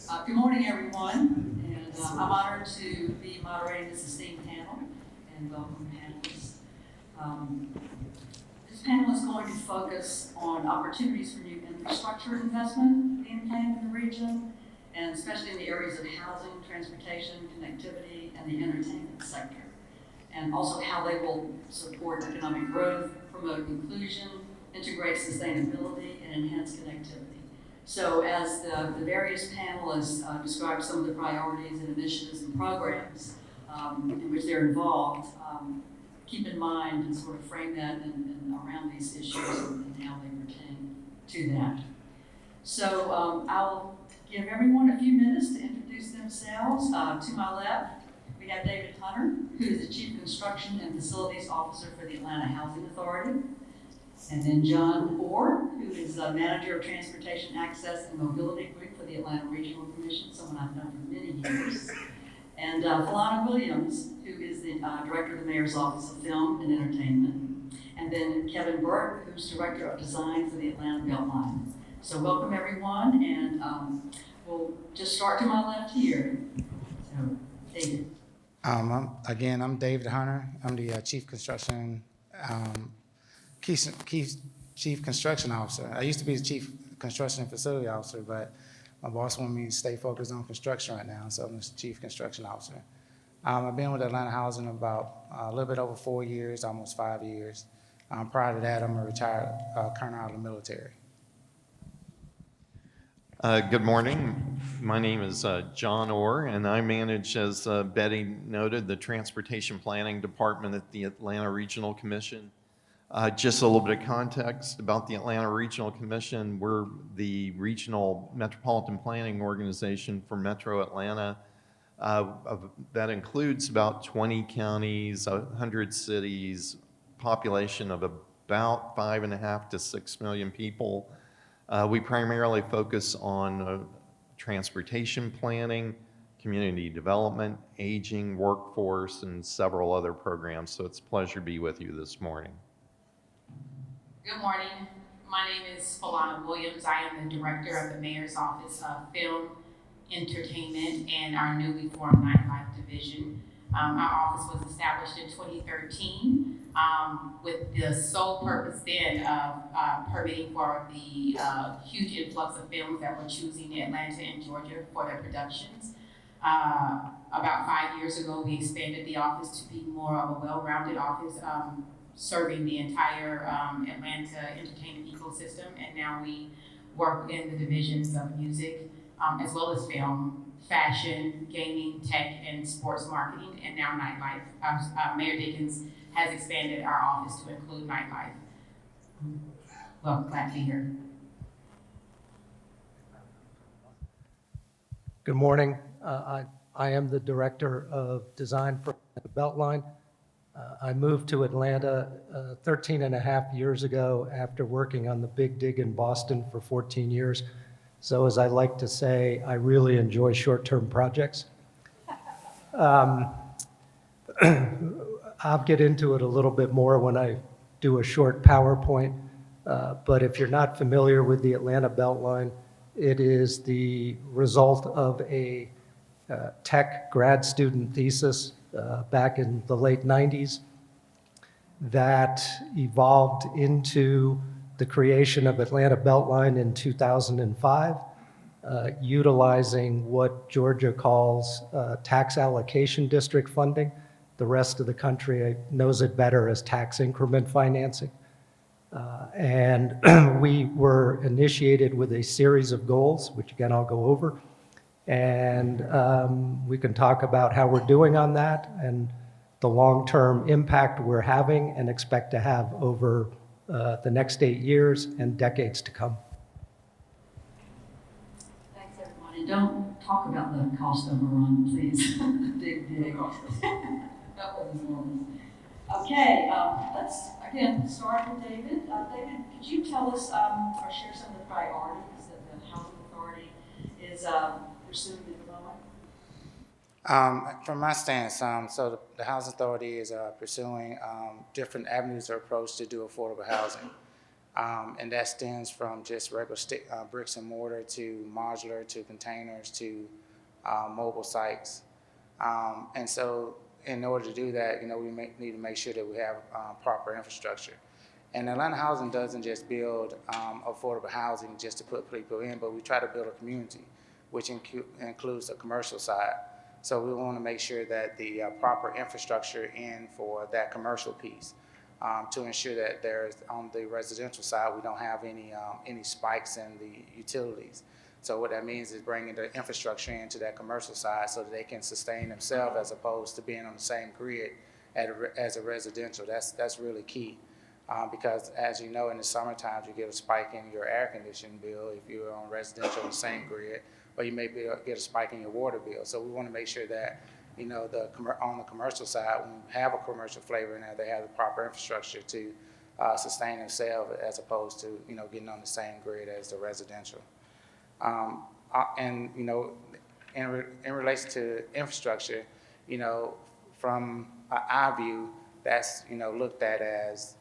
Good morning, everyone, and I'm honored to be moderating this esteemed panel and welcome panelists. This panel is going to focus on opportunities for new infrastructure investment being planned in the region, and especially in the areas of housing, transportation, connectivity, and the entertainment sector, and also how they will support economic growth, promote inclusion, integrate sustainability, and enhance connectivity. So as the various panelists describe some of the priorities and initiatives and programs in which they're involved, keep in mind and sort of frame that and around these issues and how they pertain to that. So I'll give everyone a few minutes to introduce themselves. To my left, we have David Hunter, who is the Chief Construction and Facilities Officer for the Atlanta Housing Authority. And then John Orr, who is Manager of Transportation Access and Mobility Group for the Atlanta Regional Commission, someone I've known for many years. And Philana Williams, who is the Director of the Mayor's Office of Film and Entertainment. And then Kevin Burke, who's Director of Design for the Atlanta Beltline. So welcome everyone, and we'll just start to my left here. So, David. I'm David Hunter. I'm the Chief Construction Officer. I used to be the Chief Construction and Facility Officer, but my boss wanted me to stay focused on construction right now, so I'm the Chief Construction Officer. I've been with Atlanta Housing about a little bit over 4 years, almost 5 years. Prior to that, I'm a retired colonel out of the military. Good morning. My name is John Orr, and I manage, as Betty noted, the Transportation Planning Department at the Atlanta Regional Commission. Just a little bit of context about the Atlanta Regional Commission. We're the regional metropolitan planning organization for Metro Atlanta. That includes about 20 counties, 100 cities, population of about 5.5 to 6 million people. We primarily focus on transportation planning, community development, aging, workforce, and several other programs. So it's a pleasure to be with you this morning. Good morning. My name is Philana Williams. I am the Director of the Mayor's Office of Film, Entertainment, and our newly formed Nightlife Division. Our office was established in 2013 with the sole purpose then of permitting for the huge influx of films that were choosing Atlanta and Georgia for their productions. About 5 years ago, we expanded the office to be more of a well-rounded office, serving the entire Atlanta entertainment ecosystem, and now we work in the divisions of music, as well as film, fashion, gaming, tech, and sports marketing, and now nightlife. Mayor Dickens has expanded our office to include nightlife. Well, glad to be here. Good morning. I am the Director of Design for the Beltline. I moved to Atlanta 13 and a half years ago after working on the Big Dig in Boston for 14 years. So as I like to say, I really enjoy short-term projects. I'll get into it a little bit more when I do a short PowerPoint. But if you're not familiar with the Atlanta Beltline, it is the result of a tech grad student thesis back in the late 90s that evolved into the creation of Atlanta Beltline in 2005, utilizing what Georgia calls tax allocation district funding. The rest of the country knows it better as tax increment financing. And we were initiated with a series of goals, which again I'll go over. And we can talk about how we're doing on that and the long-term impact we're having and expect to have over the next 8 years and decades to come. Thanks, everyone. And don't talk about the cost overrun, please. Big dig. That was enormous. Okay, let's again start with David. David, could you tell us or share some of the priorities that the Housing Authority is pursuing at the moment? From my stance, so the Housing Authority is pursuing different avenues or approach to do affordable housing. And that stems from just regular bricks and mortar to modular to containers to mobile sites. And so in order to do that, we need to make sure that we have proper infrastructure. And Atlanta Housing doesn't just build affordable housing just to put people in, but we try to build a community, which includes the commercial side. So we want to make sure that the proper infrastructure in for that commercial piece to ensure that there's, on the residential side, we don't have any spikes in the utilities. So what that means is bringing the infrastructure into that commercial side so that they can sustain themselves as opposed to being on the same grid as a residential. That's really key. Because as you know, in the summertime, you get a spike in your air conditioning bill if you're on residential on the same grid, or you may get a spike in your water bill. So we want to make sure that, on the commercial side, when we have a commercial flavor in there, they have the proper infrastructure to sustain themselves as opposed to, getting on the same grid as the residential. And, in relation to infrastructure, from our view, that's, looked at as,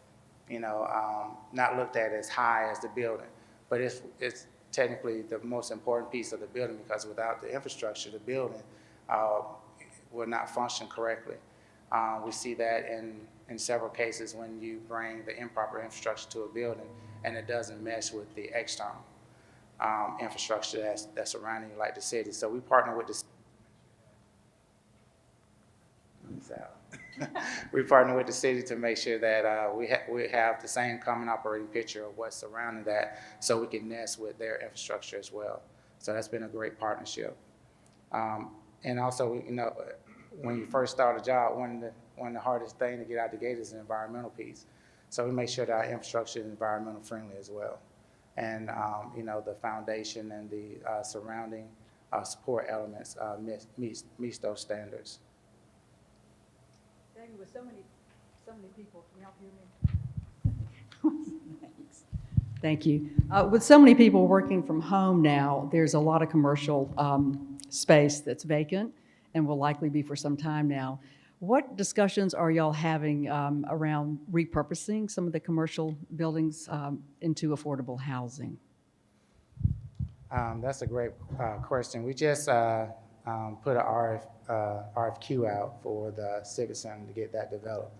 not looked at as high as the building, but it's technically the most important piece of the building, because without the infrastructure, the building will not function correctly. We see that in several cases when you bring the improper infrastructure to a building and it doesn't mesh with the external infrastructure that's surrounding you, like the city. So we partner with the we partner with the city to make sure that we have the same common operating picture of what's surrounding that, so we can nest with their infrastructure as well. So that's been a great partnership. And also, when you first start a job, one of the hardest things to get out the gate is the environmental piece. So we make sure that our infrastructure is environmental friendly as well. And, the foundation and the surrounding support elements meets those standards. David, with so many people, can y'all hear me? Thanks. Thank you. With so many people working from home now, there's a lot of commercial space that's vacant and will likely be for some time now. What discussions are y'all having around repurposing some of the commercial buildings into affordable housing? That's a great question. We just put an RFQ out for the Civic Center to get that developed.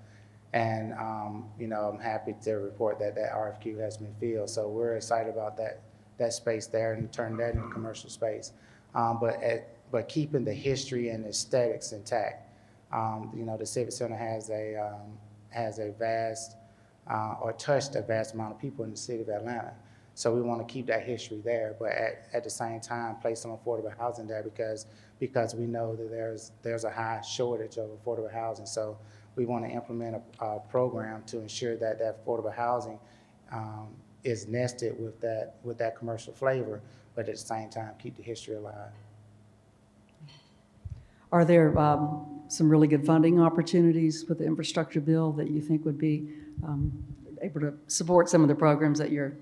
And, I'm happy to report that RFQ has been filled. So we're excited about that space there and turn that into commercial space. But keeping the history and aesthetics intact. The Civic Center has a vast, or touched a vast amount of people in the city of Atlanta. So we want to keep that history there, but at the same time, place some affordable housing there because we know that there's a high shortage of affordable housing. So we want to implement a program to ensure that affordable housing is nested with that commercial flavor, but at the same time, keep the history alive. Are there some really good funding opportunities with the infrastructure bill that you think would be able to support some of the programs that you're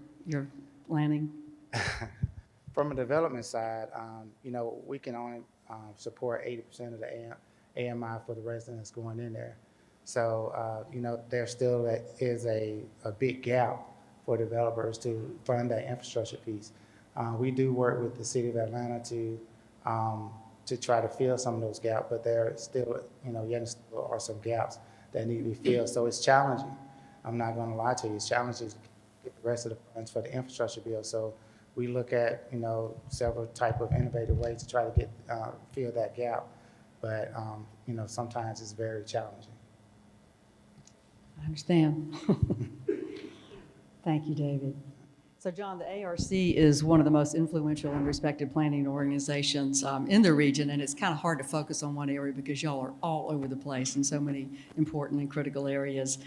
planning? From a development side, we can only support 80% of the AMI for the residents going in there. So, there still is a big gap for developers to fund that infrastructure piece. We do work with the city of Atlanta to try to fill some of those gaps, but there still, yet still are some gaps that need to be filled. So it's challenging. I'm not going to lie to you. It's challenging to get the rest of the funds for the infrastructure bill. So we look at, several type of innovative ways to try to fill that gap. But, sometimes it's very challenging. I understand. Thank you, David. So, John, the ARC is one of the most influential and respected planning organizations in the region, and it's kind of hard to focus on one area because y'all are all over the place in so many important and critical areas.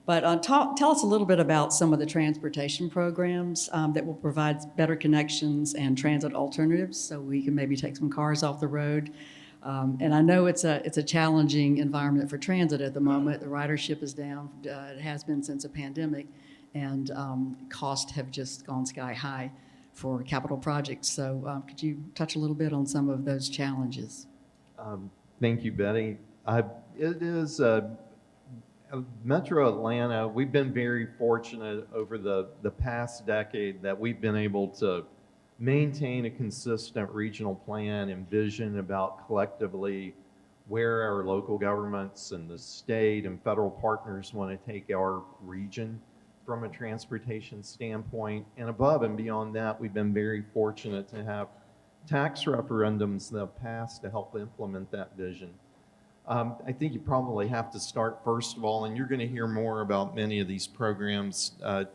But tell us a little bit about some of the transportation programs that will provide better connections and transit alternatives so we can maybe take some cars off the road. And I know it's a challenging environment for transit at the moment. The ridership is down. It has been since a pandemic. And costs have just gone sky high for capital projects. So could you touch a little bit on some of those challenges? Thank you, Betty. It is Metro Atlanta, we've been very fortunate over the past decade that we've been able to maintain a consistent regional plan and vision about collectively where our local governments and the state and federal partners want to take our region from a transportation standpoint. And above and beyond that, we've been very fortunate to have tax referendums that have passed to help implement that vision. I think you probably have to start first of all, and you're going to hear more about many of these programs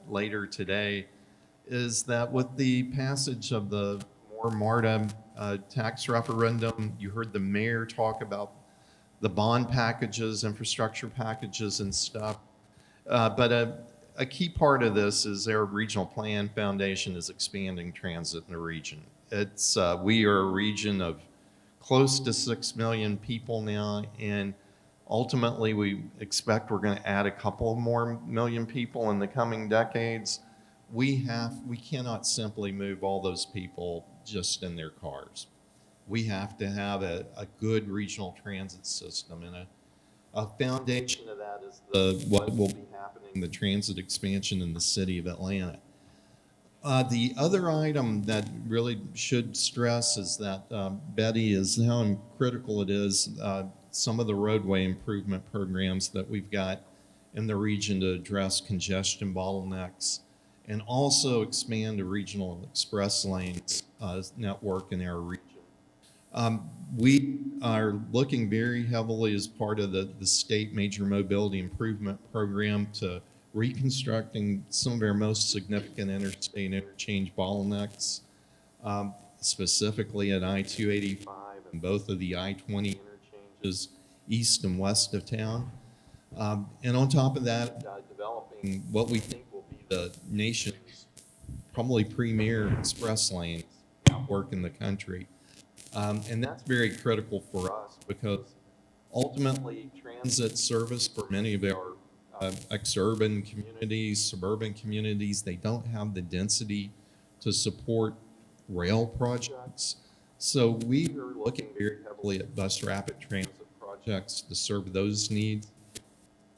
later today, is that with the passage of the more MARTA tax referendum, you heard the mayor talk about the bond packages, infrastructure packages and stuff. But a key part of this is their regional plan foundation is expanding transit in the region. We are a region of close to 6 million people now, and ultimately we expect we're going to add a couple more million people in the coming decades. We cannot simply move all those people just in their cars. We have to have a good regional transit system, and a foundation of that is what will be happening, the transit expansion in the city of Atlanta. The other item that really should stress is that, Betty, is how critical it is, some of the roadway improvement programs that we've got in the region to address congestion bottlenecks and also expand the regional express lanes network in our region. We are looking very heavily as part of the state major mobility improvement program to reconstructing some of our most significant interstate interchange bottlenecks, specifically at I-285 and both of the I-20 interchanges east and west of town. And on top of that, developing what we think will be the nation's probably premier express lane network in the country. And that's very critical for us because ultimately transit service for many of our ex-urban communities, suburban communities, they don't have the density to support rail projects. So we are looking very heavily at bus rapid transit projects to serve those needs.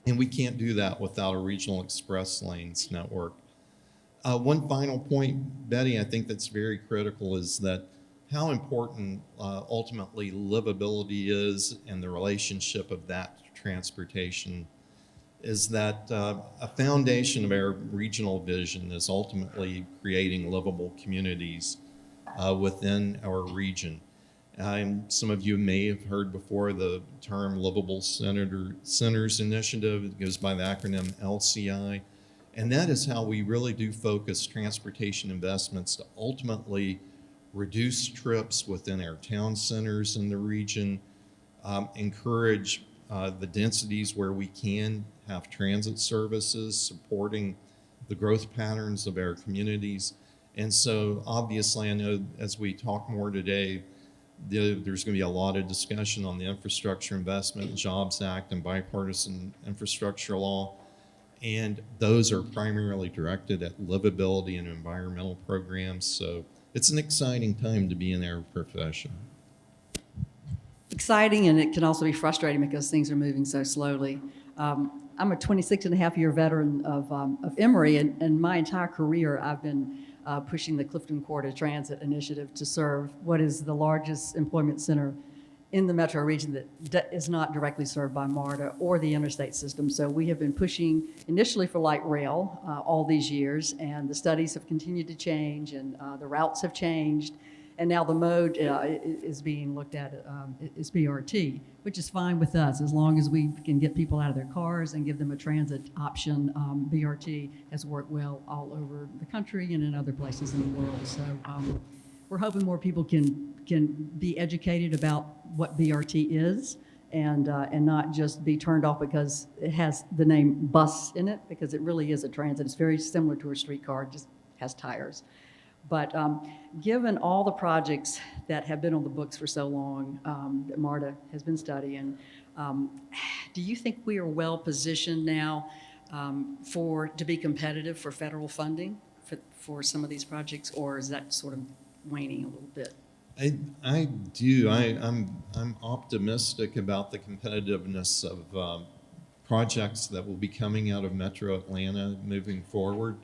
And we can't do that without a regional express lanes network. One final point, Betty, I think that's very critical is that how important ultimately livability is and the relationship of that to transportation is that a foundation of our regional vision is ultimately creating livable communities within our region. Some of you may have heard before the term Livable Centers Initiative. It goes by the acronym LCI. And that is how we really do focus transportation investments to ultimately reduce trips within our town centers in the region, encourage the densities where we can have transit services supporting the growth patterns of our communities. And so obviously I know as we talk more today, there's going to be a lot of discussion on the Infrastructure Investment and Jobs Act and bipartisan infrastructure law. And those are primarily directed at livability and environmental programs. So it's an exciting time to be in our profession. Exciting, and it can also be frustrating because things are moving so slowly. I'm a 26-and-a-half-year veteran of Emory, and my entire career I've been pushing the Clifton Corridor Transit Initiative to serve what is the largest employment center in the metro region that is not directly served by MARTA or the interstate system. So we have been pushing initially for light rail all these years, and the studies have continued to change, and the routes have changed, and now the mode is being looked at is BRT, which is fine with us as long as we can get people out of their cars and give them a transit option. BRT has worked well all over the country and in other places in the world. So we're hoping more people can be educated about what BRT is and not just be turned off because it has the name bus in it, because it really is a transit. It's very similar to a streetcar, it just has tires. But given all the projects that have been on the books for so long that MARTA has been studying, do you think we are well positioned now to be competitive for federal funding for some of these projects, or is that sort of waning a little bit? I do. I'm optimistic about the competitiveness of projects that will be coming out of Metro Atlanta moving forward.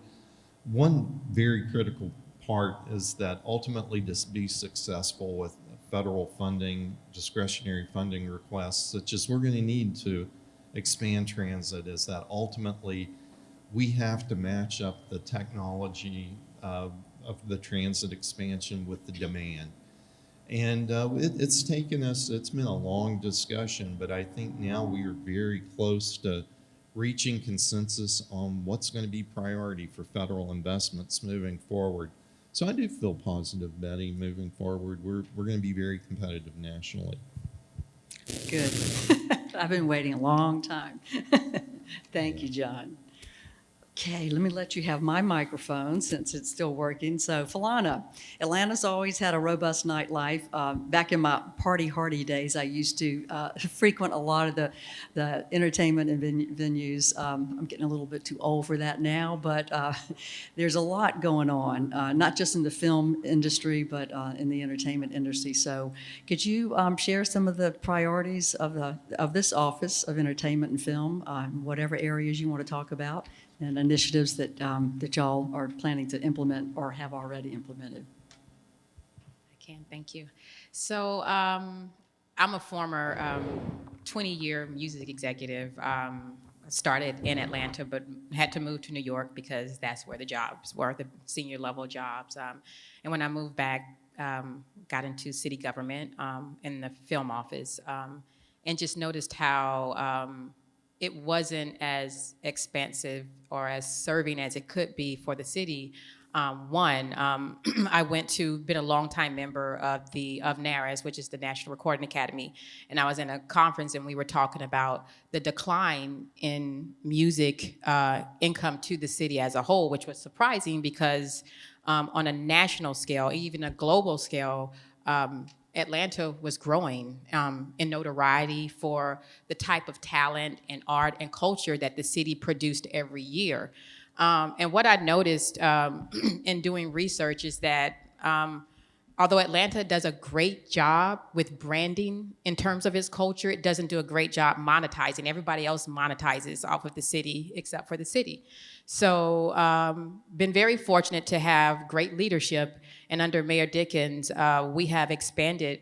One very critical part is that ultimately to be successful with federal funding, discretionary funding requests, such as we're going to need to expand transit, is that ultimately we have to match up the technology of the transit expansion with the demand. And it's taken us, it's been a long discussion, but I think now we are very close to reaching consensus on what's going to be priority for federal investments moving forward. So I do feel positive, Betty, moving forward. We're going to be very competitive nationally. Good. I've been waiting a long time. Thank you, John. Okay, let me let you have my microphone since it's still working. So, Falana, Atlanta's always had a robust nightlife. Back in my party hardy days, I used to frequent a lot of the entertainment and venues. I'm getting a little bit too old for that now, but there's a lot going on, not just in the film industry, but in the entertainment industry. So, could you share some of the priorities of this Office of Entertainment and Film, whatever areas you want to talk about, and initiatives that that y'all are planning to implement or have already implemented? I can, thank you. So I'm a former 20-year music executive. Started in Atlanta, but had to move to New York because that's where the jobs were, the senior level jobs. And when I moved back, got into city government in the film office, and just noticed how it wasn't as expansive or as serving as it could be for the city. I been a longtime member of NARAS, which is the National Recording Academy, and I was in a conference and we were talking about the decline in music income to the city as a whole, which was surprising because on a national scale, even a global scale, Atlanta was growing in notoriety for the type of talent and art and culture that the city produced every year. And what I noticed in doing research is that although Atlanta does a great job with branding in terms of its culture, it doesn't do a great job monetizing. Everybody else monetizes off of the city except for the city. So been very fortunate to have great leadership, and under Mayor Dickens, we have expanded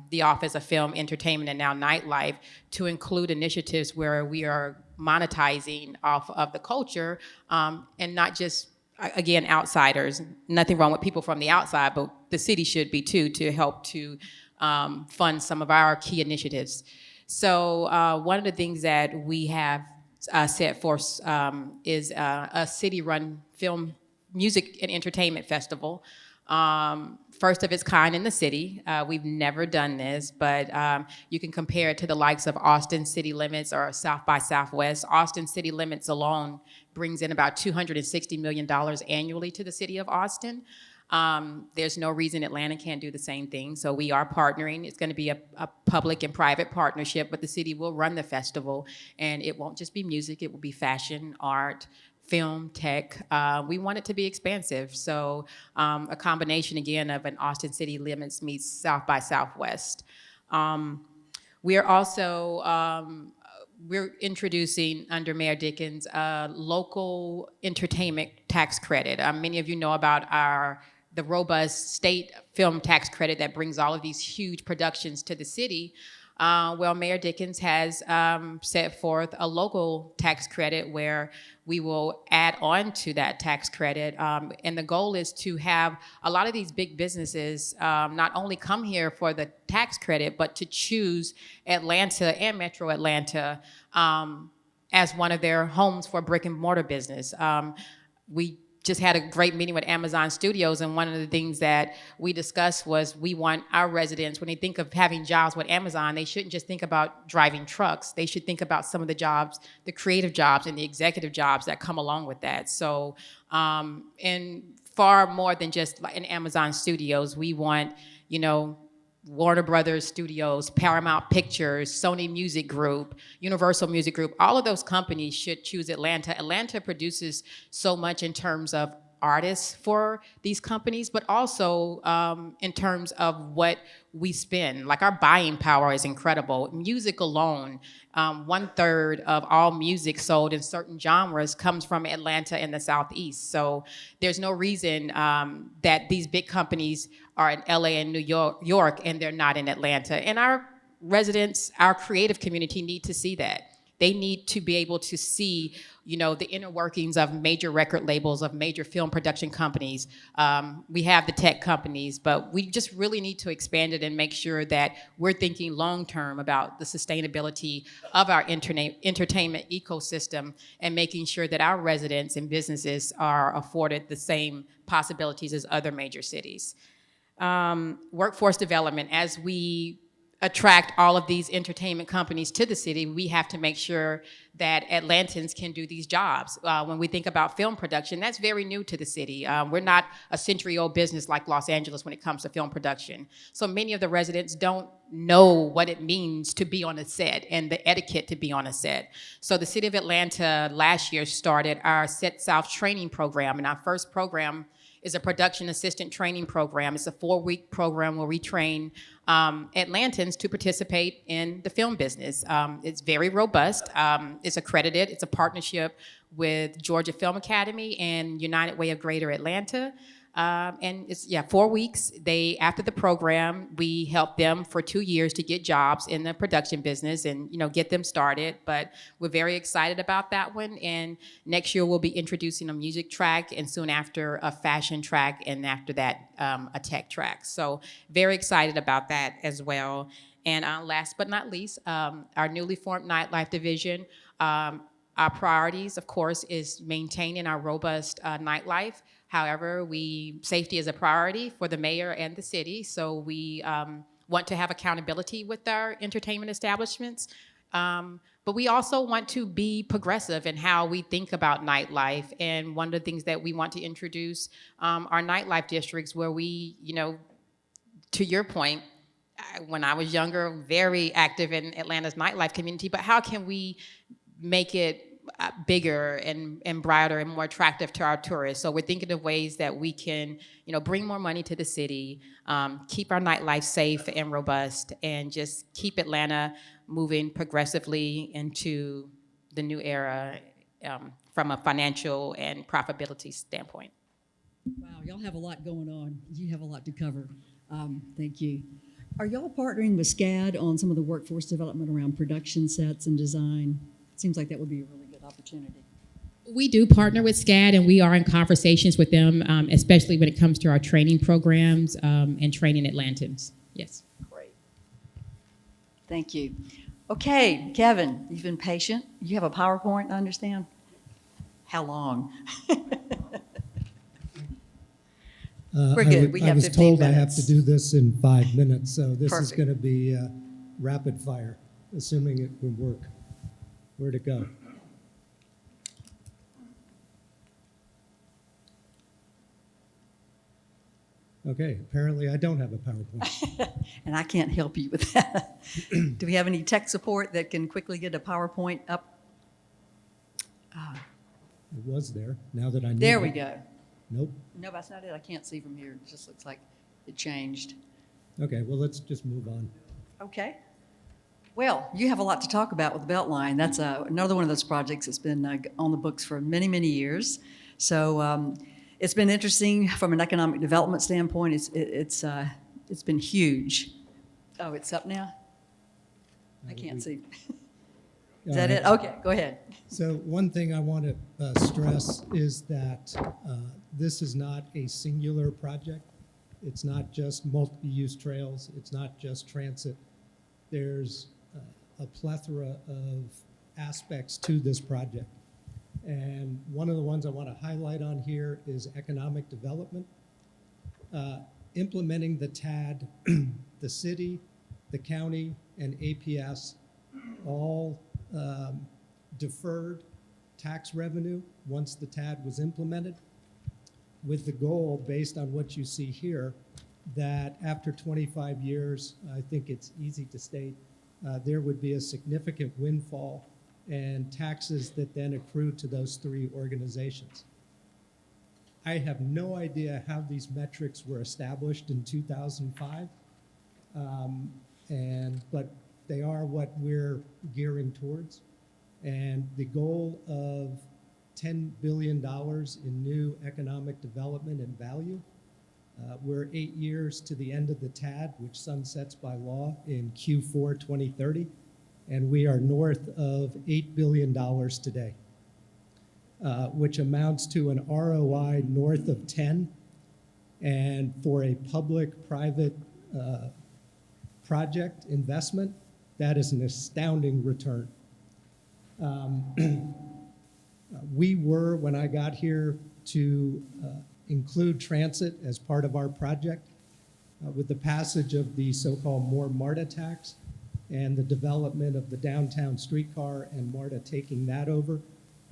the Office of Film, Entertainment, and now Nightlife to include initiatives where we are monetizing off of the culture, and not just, again, outsiders. Nothing wrong with people from the outside, but the city should be too, to help to fund some of our key initiatives. So one of the things that we have set forth is a city-run film, music, and entertainment festival. First of its kind in the city. We've never done this, but you can compare it to the likes of Austin City Limits or South by Southwest. Austin City Limits alone brings in about $260 million annually to the city of Austin. There's no reason Atlanta can't do the same thing, so we are partnering. It's going to be a public and private partnership, but the city will run the festival, and it won't just be music, it will be fashion, art, film, tech. We want it to be expansive, so a combination, again, of an Austin City Limits meets South by Southwest. We're also we're introducing, under Mayor Dickens, a local entertainment tax credit. Many of you know about the robust state film tax credit that brings all of these huge productions to the city. Well, Mayor Dickens has set forth a local tax credit where we will add on to that tax credit. And the goal is to have a lot of these big businesses not only come here for the tax credit, but to choose Atlanta and Metro Atlanta as one of their homes for brick and mortar business. We just had a great meeting with Amazon Studios, and one of the things that we discussed was we want our residents, when they think of having jobs with Amazon, they shouldn't just think about driving trucks. They should think about some of the jobs, the creative jobs and the executive jobs that come along with that. So, and far more than just in Amazon Studios, we want, Warner Brothers Studios, Paramount Pictures, Sony Music Group, Universal Music Group, all of those companies should choose Atlanta. Atlanta produces so much in terms of artists for these companies, but also in terms of what we spend. Like, our buying power is incredible. Music alone, 1/3 of all music sold in certain genres comes from Atlanta and the Southeast. So there's no reason that these big companies are in LA and New York, and they're not in Atlanta. And our residents, our creative community need to see that. They need to be able to see, the inner workings of major record labels, of major film production companies. We have the tech companies, but we just really need to expand it and make sure that we're thinking long-term about the sustainability of our entertainment ecosystem, and making sure that our residents and businesses are afforded the same possibilities as other major cities. Workforce development, as we attract all of these entertainment companies to the city, we have to make sure that Atlantans can do these jobs. When we think about film production, that's very new to the city. We're not a century-old business like Los Angeles when it comes to film production. So many of the residents don't know what it means to be on a set and the etiquette to be on a set. So the city of Atlanta last year started our Set South training program, and our first program is a production assistant training program. It's a 4-week program where we train Atlantans to participate in the film business. It's very robust. It's accredited. It's a partnership with Georgia Film Academy and United Way of Greater Atlanta. And it's 4 weeks. After the program, we help them for 2 years to get jobs in the production business and get them started. But we're very excited about that one. And next year we'll be introducing a music track, and soon after a fashion track, and after that a tech track. So very excited about that as well. And last but not least, our newly formed nightlife division. Our priorities, of course, is maintaining our robust nightlife. However, safety is a priority for the mayor and the city, so we want to have accountability with our entertainment establishments. But we also want to be progressive in how we think about nightlife. And one of the things that we want to introduce are nightlife districts where we, to your point, when I was younger, very active in Atlanta's nightlife community, but how can we make it bigger and brighter and more attractive to our tourists? So we're thinking of ways that we can, bring more money to the city, keep our nightlife safe and robust, and just keep Atlanta moving progressively into the new era from a financial and profitability standpoint. Wow, y'all have a lot going on. You have a lot to cover. Thank you. Are y'all partnering with SCAD on some of the workforce development around production sets and design? It seems like that would be a really good opportunity. We do partner with SCAD, and we are in conversations with them, especially when it comes to our training programs and training Atlantans. Yes. Great. Thank you. Okay, Kevin, you've been patient. You have a PowerPoint, I understand? How long? We're good. We have 15 minutes. I was told I have to do this in 5 minutes, so this is Perfect. going to be rapid fire, assuming it would work. Where'd it go? Okay, apparently I don't have a PowerPoint. And I can't help you with that. Do we have any tech support that can quickly get a PowerPoint up? It was there, now that I need it. There we go. Nope. No, that's not it. I can't see from here. It just looks like it changed. Okay, well, let's just move on. Okay. Well, you have a lot to talk about with the Beltline. That's another one of those projects that's been on the books for many, many years. So it's been interesting from an economic development standpoint. It's been huge. Oh, it's up now? I can't see. Is that it? Okay, go ahead. So one thing I want to stress is that this is not a singular project. It's not just multi-use trails. It's not just transit. There's a plethora of aspects to this project. And one of the ones I want to highlight on here is economic development. Implementing the TAD, the city, the county, and APS all deferred tax revenue once the TAD was implemented, with the goal, based on what you see here, that after 25 years, I think it's easy to state, there would be a significant windfall and taxes that then accrue to those three organizations. I have no idea how these metrics were established in 2005, but they are what we're gearing towards. And the goal of $10 billion in new economic development and value. We're 8 years to the end of the TAD, which sunsets by law in Q4 2030, and we are north of $8 billion today, which amounts to an ROI north of 10, and for a public-private project investment, that is an astounding return. We were, when I got here, to include transit as part of our project. With the passage of the so-called more MARTA tax and the development of the downtown streetcar and MARTA taking that over,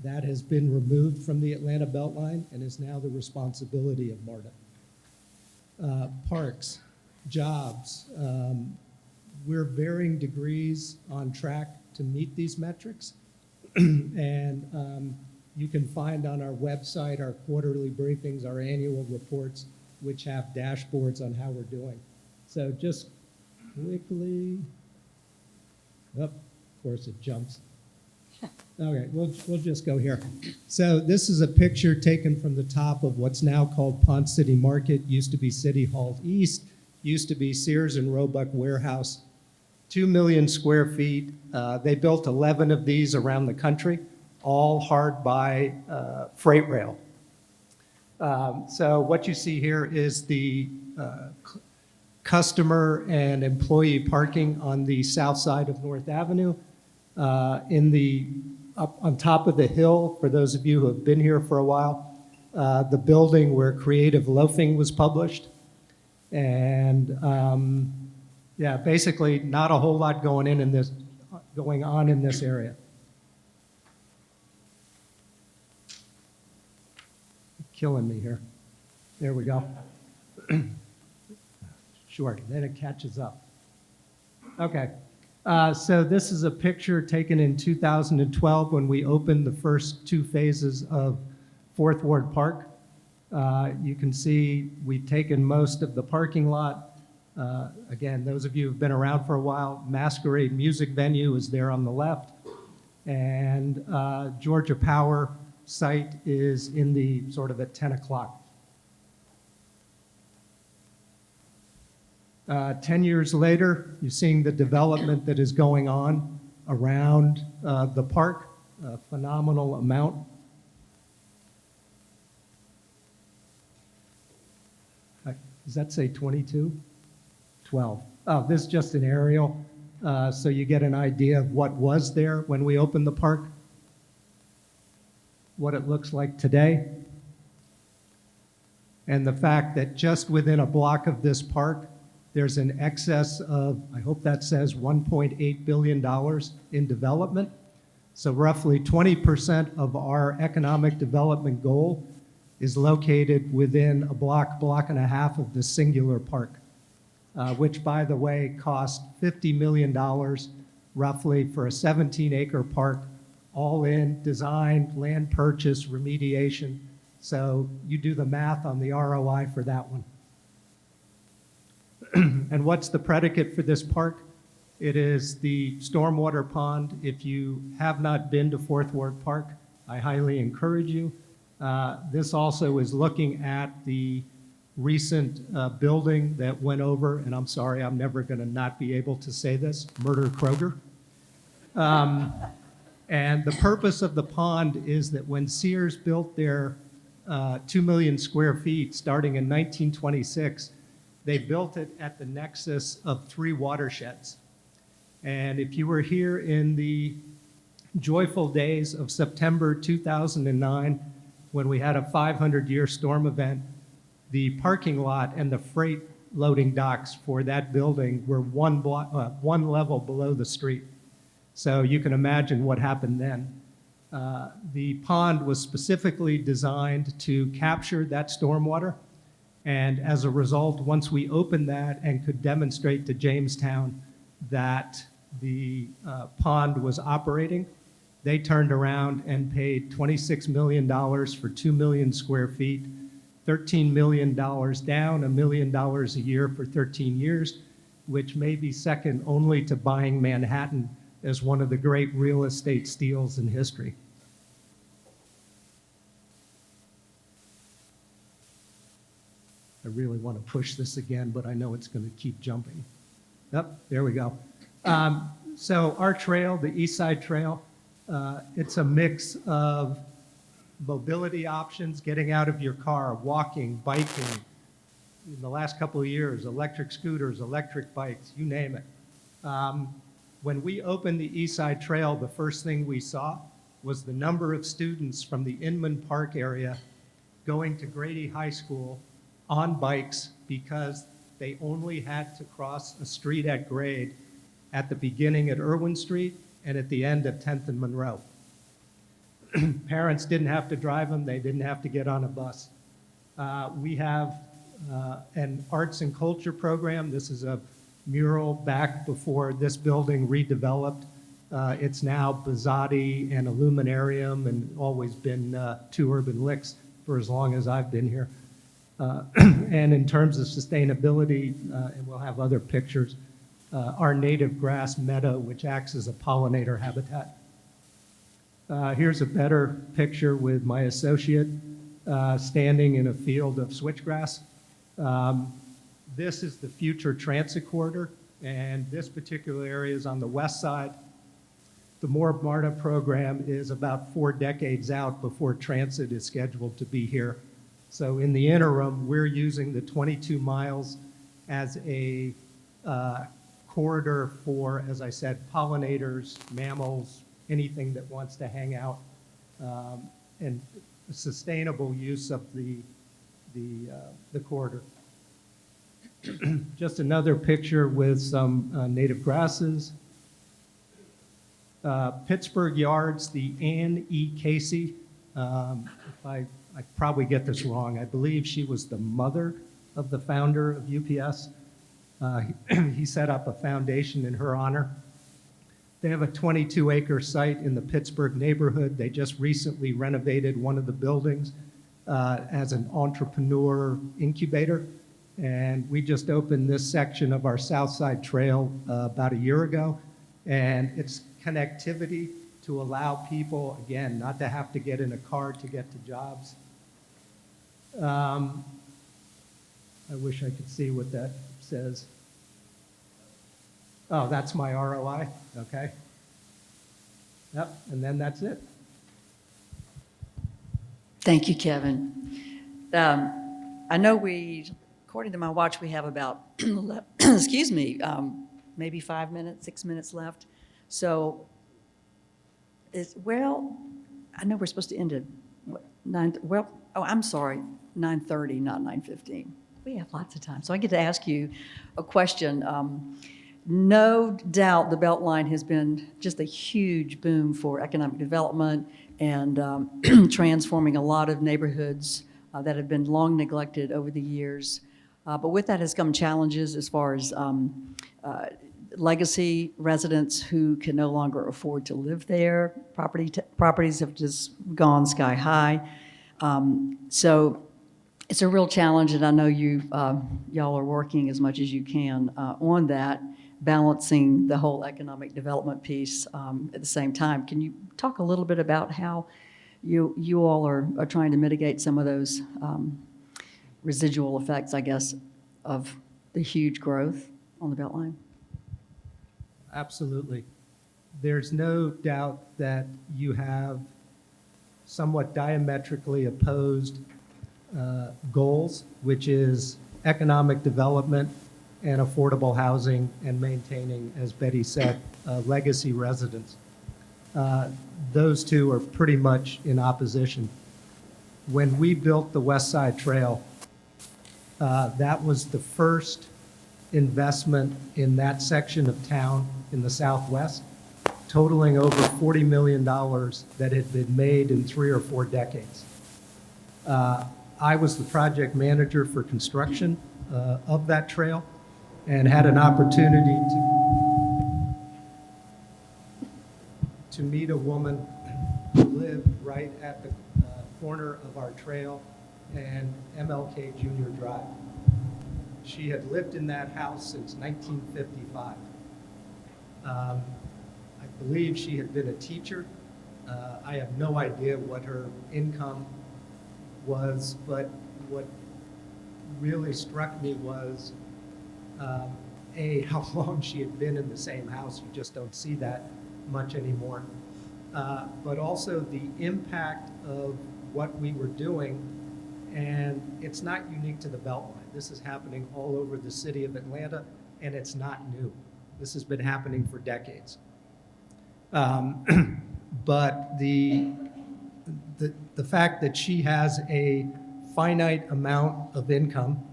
that has been removed from the Atlanta Beltline and is now the responsibility of MARTA. Parks, jobs, we're varying degrees on track to meet these metrics. And you can find on our website our quarterly briefings, our annual reports, which have dashboards on how we're doing. So just quickly, of course it jumps. Okay, we'll just go here. So this is a picture taken from the top of what's now called Ponce City Market, used to be City Hall East, used to be Sears and Roebuck Warehouse, 2 million square feet. They built 11 of these around the country, all hard by freight rail. So what you see here is the customer and employee parking on the south side of North Avenue. Up on top of the hill, for those of you who have been here for a while, the building where Creative Loafing was published. And yeah, basically not a whole lot going on in this area. Killing me here. There we go. Sure, then it catches up. Okay, so this is a picture taken in 2012 when we opened the first 2 phases of Fourth Ward Park. You can see we've taken most of the parking lot. Again, those of you who've been around for a while, Masquerade Music Venue is there on the left. And Georgia Power site is in the sort of at 10 o'clock. 10 years later, you're seeing the development that is going on around the park, a phenomenal amount. Does that say 22? 12. Oh, this is just an aerial, so you get an idea of what was there when we opened the park, what it looks like today, and the fact that just within a block of this park, there's an excess of, I hope that says $1.8 billion in development. So roughly 20% of our economic development goal is located within a block and a half of this singular park, which, by the way, cost $50 million roughly for a 17-acre park, all in, design, land purchase, remediation. So you do the math on the ROI for that one. And what's the predicate for this park? It is the stormwater pond. If you have not been to Fourth Ward Park, I highly encourage you. This also is looking at the recent building that went over, and I'm sorry, I'm never going to not be able to say this, Murder Kroger. And the purpose of the pond is that when Sears built their 2 million square feet starting in 1926, they built it at the nexus of 3 watersheds. And if you were here in the joyful days of September 2009, when we had a 500-year storm event, the parking lot and the freight loading docks for that building were one level below the street. So you can imagine what happened then. The pond was specifically designed to capture that stormwater. And as a result, once we opened that and could demonstrate to Jamestown that the pond was operating, they turned around and paid $26 million for 2 million square feet $13 million down, $1 million a year for 13 years, which may be second only to buying Manhattan as one of the great real estate steals in history. I really want to push this again, but I know it's going to keep jumping. Yep, there we go. So our trail, the East Side Trail, it's a mix of mobility options, getting out of your car, walking, biking. In the last couple of years, electric scooters, electric bikes, you name it. When we opened the East Side Trail, the first thing we saw was the number of students from the Inman Park area going to Grady High School on bikes because they only had to cross a street at grade at the beginning at Irwin Street and at the end at 10th and Monroe. Parents didn't have to drive them. They didn't have to get on a bus. We have an arts and culture program. This is a mural back before this building redeveloped. It's now Bizzotti and Illuminarium and always been two urban licks for as long as I've been here. And in terms of sustainability, and we'll have other pictures, our native grass meadow, which acts as a pollinator habitat. Here's a better picture with my associate standing in a field of switchgrass. This is the future transit corridor, and this particular area is on the west side. The More MARTA program is about 4 decades out before transit is scheduled to be here. So in the interim, we're using the 22 miles as a corridor for, as I said, pollinators, mammals, anything that wants to hang out, and sustainable use of the corridor. Just another picture with some native grasses. Pittsburgh Yards, the Ann E. Casey. If I probably get this wrong. I believe she was the mother of the founder of UPS. He set up a foundation in her honor. They have a 22-acre site in the Pittsburgh neighborhood. They just recently renovated one of the buildings as an entrepreneur incubator. And we just opened this section of our South Side Trail about a year ago. And it's connectivity to allow people, again, not to have to get in a car to get to jobs. I wish I could see what that says. Oh, that's my ROI, okay. Yep, and then that's it. Thank you, Kevin. I know according to my watch, we have about, excuse me, maybe 5 minutes, 6 minutes left. So, I know we're supposed to end at 9:30, not 9:15. We have lots of time. So I get to ask you a question. No doubt the Beltline has been just a huge boom for economic development and transforming a lot of neighborhoods that have been long neglected over the years. But with that has come challenges as far as legacy residents who can no longer afford to live there. Properties have just gone sky high. So it's a real challenge, and I know y'all are working as much as you can on that, balancing the whole economic development piece at the same time. Can you talk a little bit about how you all are trying to mitigate some of those residual effects, I guess, of the huge growth on the Beltline? Absolutely. There's no doubt that you have somewhat diametrically opposed goals, which is economic development and affordable housing and maintaining, as Betty said, legacy residents. Those two are pretty much in opposition. When we built the West Side Trail, that was the first investment in that section of town in the Southwest, totaling over $40 million that had been made in 3 or 4 decades. I was the project manager for construction of that trail and had an opportunity to meet a woman who lived right at the corner of our trail and MLK Junior Drive. She had lived in that house since 1955. I believe she had been a teacher. I have no idea what her income was, but what really struck me was, how long she had been in the same house. You just don't see that much anymore. But also the impact of what we were doing, and it's not unique to the Beltline. This is happening all over the city of Atlanta, and it's not new. This has been happening for decades. But the fact that she has a finite amount of income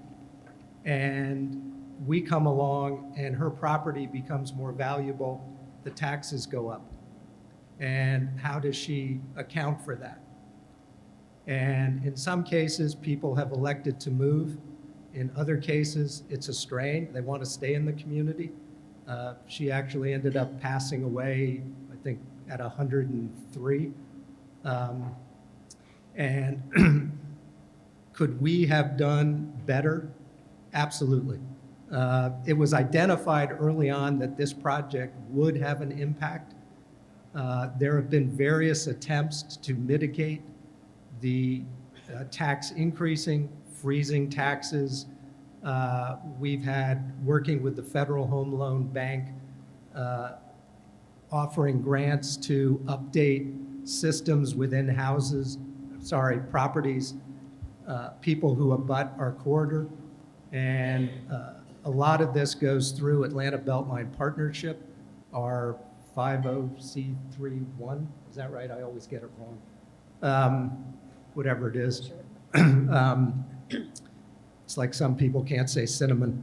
and we come along and her property becomes more valuable, the taxes go up. And how does she account for that? And in some cases, people have elected to move. In other cases, it's a strain. They want to stay in the community. She actually ended up passing away, I think, at 103. And could we have done better? Absolutely. It was identified early on that this project would have an impact. There have been various attempts to mitigate the tax increasing, freezing taxes. We've had, working with the Federal Home Loan Bank, offering grants to update systems within properties, people who abut our corridor. And a lot of this goes through Atlanta Beltline Partnership, our 50C31. Is that right? I always get it wrong. Whatever it is. It's like some people can't say cinnamon.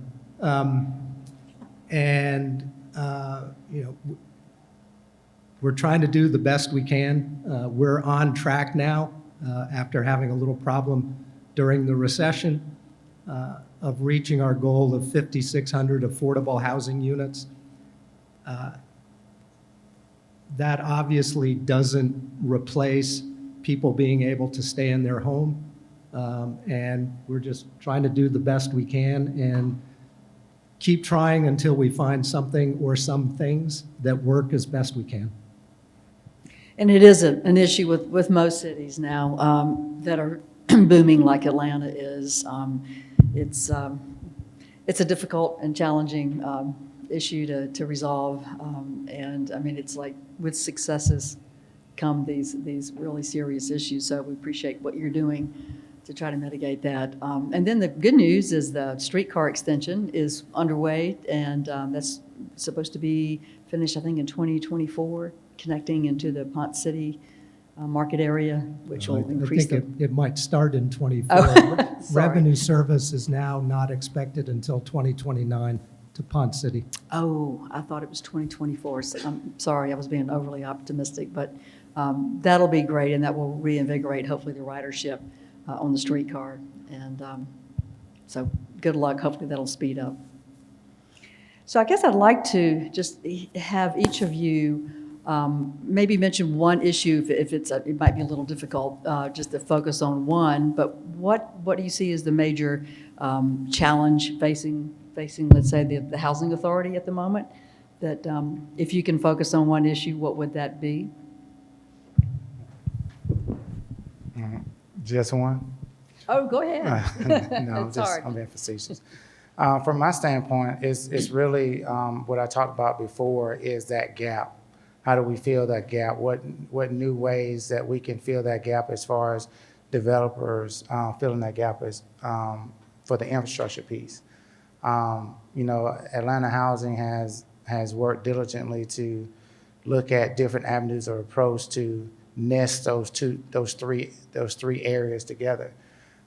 We're trying to do the best we can. We're on track now after having a little problem during the recession of reaching our goal of 5,600 affordable housing units. That obviously doesn't replace people being able to stay in their home. And we're just trying to do the best we can and keep trying until we find something or some things that work as best we can. And it is an issue with most cities now that are booming like Atlanta is. It's a difficult and challenging issue to resolve. And I mean, it's like with successes come these really serious issues. So we appreciate what you're doing to try to mitigate that. And then the good news is the streetcar extension is underway, and that's supposed to be finished, I think, in 2024, connecting into the Ponce City market area, which will increase I think it might start in 24. Oh, sorry. Revenue service is now not expected until 2029 to Ponce City. Oh, I thought it was 2024. So I'm sorry, I was being overly optimistic, but that'll be great, and that will reinvigorate, hopefully, the ridership on the streetcar. And so good luck. Hopefully, that'll speed up. So I guess I'd like to just have each of you maybe mention one issue, if it might be a little difficult just to focus on one, but what do you see as the major challenge facing, let's say, the housing authority at the moment? That if you can focus on one issue, what would that be? Just one? Oh, go ahead. No, It's hard. I'm being facetious. From my standpoint, it's really what I talked about before is that gap. How do we fill that gap? What new ways that we can fill that gap as far as developers filling that gap is for the infrastructure piece. Atlanta Housing has worked diligently to look at different avenues or approach to nest those three areas together,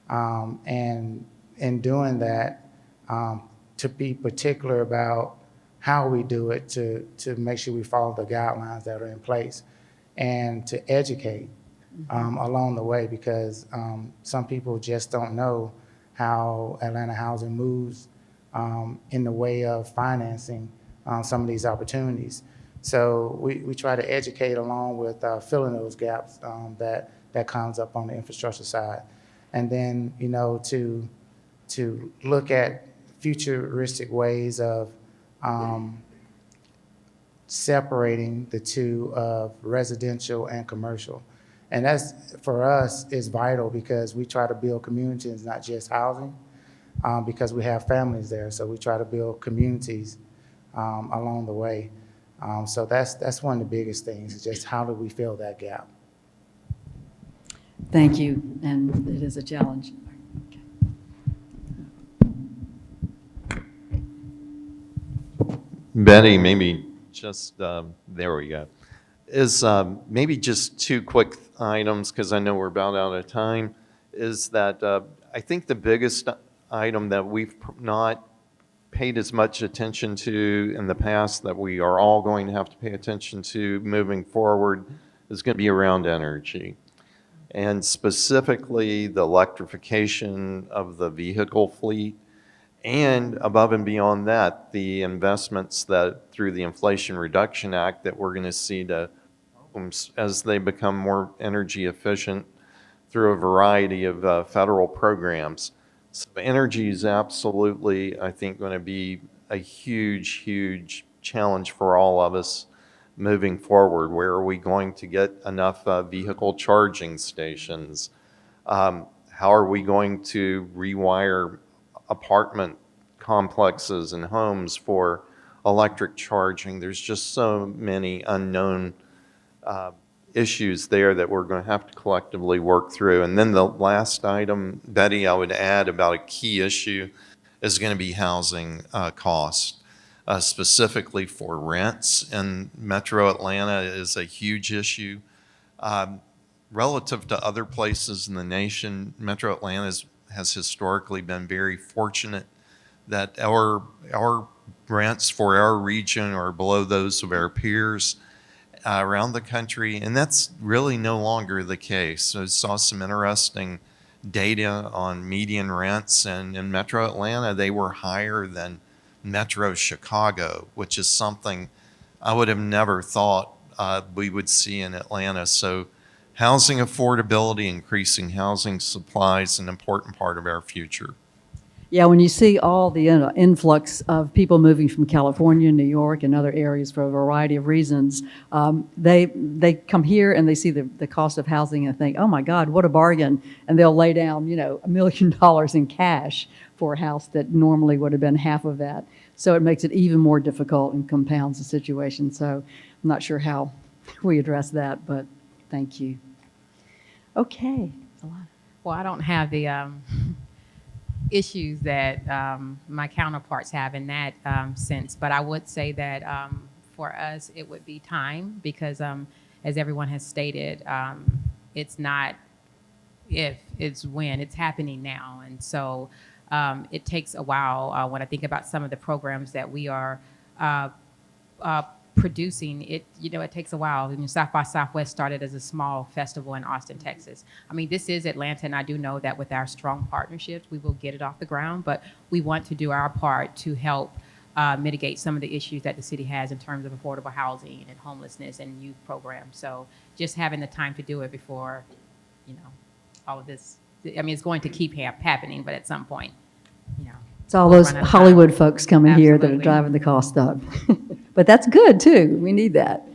and in doing that, to be particular about how we do it, to make sure we follow the guidelines that are in place, and to educate along the way, because some people just don't know how Atlanta Housing moves in the way of financing some of these opportunities. So we try to educate along with filling those gaps that comes up on the infrastructure side. and then, to look at futuristic ways of separating the two of residential and commercial. And that's, for us, is vital because we try to build communities, not just housing, because we have families there. So we try to build communities along the way. So that's one of the biggest things, is just how do we fill that gap? Thank you, and it is a challenge. Betty, maybe just, there we go. Is maybe just two quick items, because I know we're about out of time, is that I think the biggest item that we've not paid as much attention to in the past that we are all going to have to pay attention to moving forward is going to be around energy. And specifically the electrification of the vehicle fleet, and above and beyond that, the investments that through the Inflation Reduction Act that we're going to see to homes as they become more energy efficient through a variety of federal programs. So energy is absolutely, I think, going to be a huge, huge challenge for all of us moving forward. Where are we going to get enough vehicle charging stations? How are we going to rewire apartment complexes and homes for electric charging? There's just so many unknown issues there that we're going to have to collectively work through. And then the last item, Betty, I would add about a key issue is going to be housing costs, specifically for rents. And Metro Atlanta is a huge issue. Relative to other places in the nation, Metro Atlanta has historically been very fortunate that our rents for our region are below those of our peers around the country, and that's really no longer the case. So I saw some interesting data on median rents, and in Metro Atlanta, they were higher than Metro Chicago, which is something I would have never thought we would see in Atlanta. So housing affordability, increasing housing supply is an important part of our future. Yeah, when you see all the influx of people moving from California, New York, and other areas for a variety of reasons, they come here and they see the cost of housing and think, oh my God, what a bargain. And they'll lay down, $1 million in cash for a house that normally would have been half of that. So it makes it even more difficult and compounds the situation. So I'm not sure how we address that, but thank you. Okay. Well, I don't have the issues that my counterparts have in that sense, but I would say that for us it would be time, because as everyone has stated, it's not if, it's when. It's happening now. And so it takes a while. When I think about some of the programs that we are producing, it takes a while. South by Southwest started as a small festival in Austin, Texas. I mean, this is Atlanta, and I do know that with our strong partnerships, we will get it off the ground, but we want to do our part to help mitigate some of the issues that the city has in terms of affordable housing and homelessness and youth programs. So just having the time to do it before, all of this, I mean, it's going to keep happening, but at some point, It's all we'll those run out of Hollywood time. folks coming here that are Absolutely. driving the cost up. But that's good, too. We need that.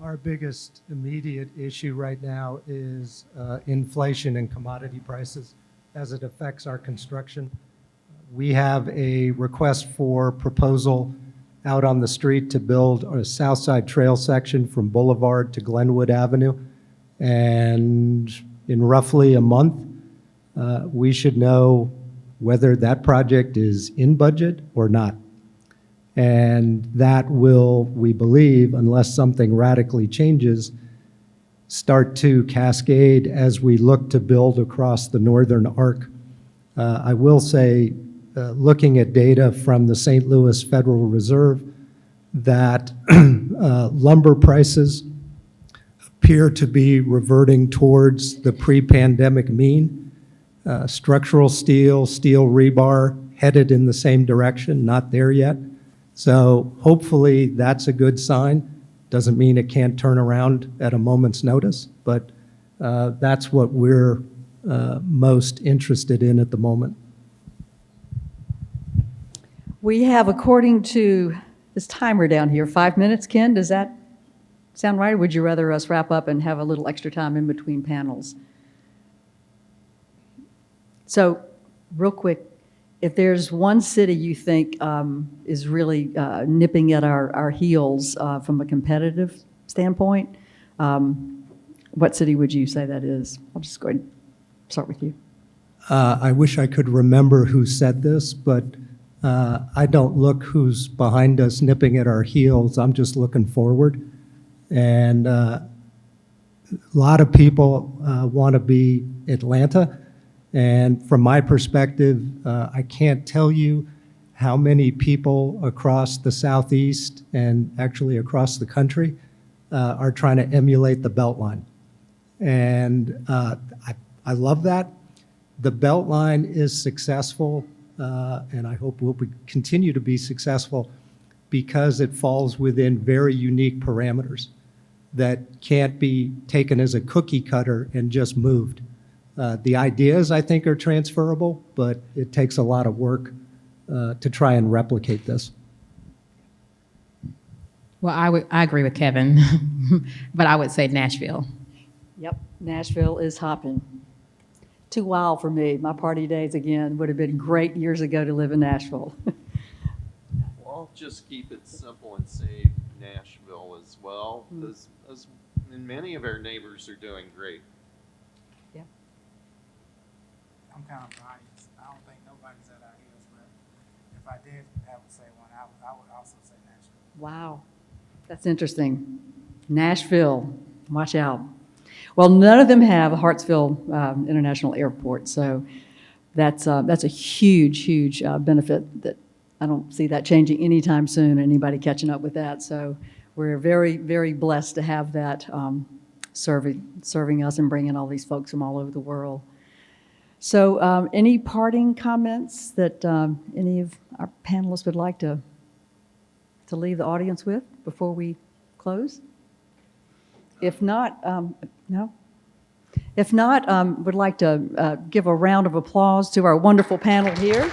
Our biggest immediate issue right now is inflation and commodity prices as it affects our construction. We have a request for proposal out on the street to build a South Side Trail section from Boulevard to Glenwood Avenue. And in roughly a month, we should know whether that project is in budget or not. And that will, we believe, unless something radically changes, start to cascade as we look to build across the northern arc. I will say, looking at data from the St. Louis Federal Reserve, that lumber prices appear to be reverting towards the pre-pandemic mean. Structural steel, steel rebar, headed in the same direction, not there yet. So hopefully that's a good sign. Doesn't mean it can't turn around at a moment's notice, but that's what we're most interested in at the moment. We have, according to this timer down here, 5 minutes. Ken, does that sound right? Or would you rather us wrap up and have a little extra time in between panels? So, real quick, if there's one city you think is really nipping at our heels from a competitive standpoint, what city would you say that is? I'll just go ahead and start with you. I wish I could remember who said this, but I don't look who's behind us nipping at our heels. I'm just looking forward. And a lot of people want to be Atlanta. And from my perspective, I can't tell you how many people across the Southeast and actually across the country are trying to emulate the Beltline. And I love that. The Beltline is successful, and I hope will continue to be successful because it falls within very unique parameters that can't be taken as a cookie cutter and just moved. The ideas, I think, are transferable, but it takes a lot of work to try and replicate this. Well, I agree with Kevin, but I would say Nashville. Yep, Nashville is hopping. Too wild for me. My party days, again, would have been great years ago to live in Nashville. Well, I'll just keep it simple and say Nashville as well, and many of our neighbors are doing great. Yeah. I'm kind of biased. I don't think nobody's at our heels, but if I did have to say one, I would also say Nashville. Wow, that's interesting. Nashville, watch out. Well, none of them have a Hartsville International Airport, so that's a huge, huge benefit that I don't see that changing anytime soon, anybody catching up with that. So we're very, very blessed to have that serving us and bringing all these folks from all over the world. So any parting comments that any of our panelists would like to leave the audience with before we close? If not, no? If not, would like to give a round of applause to our wonderful panel here.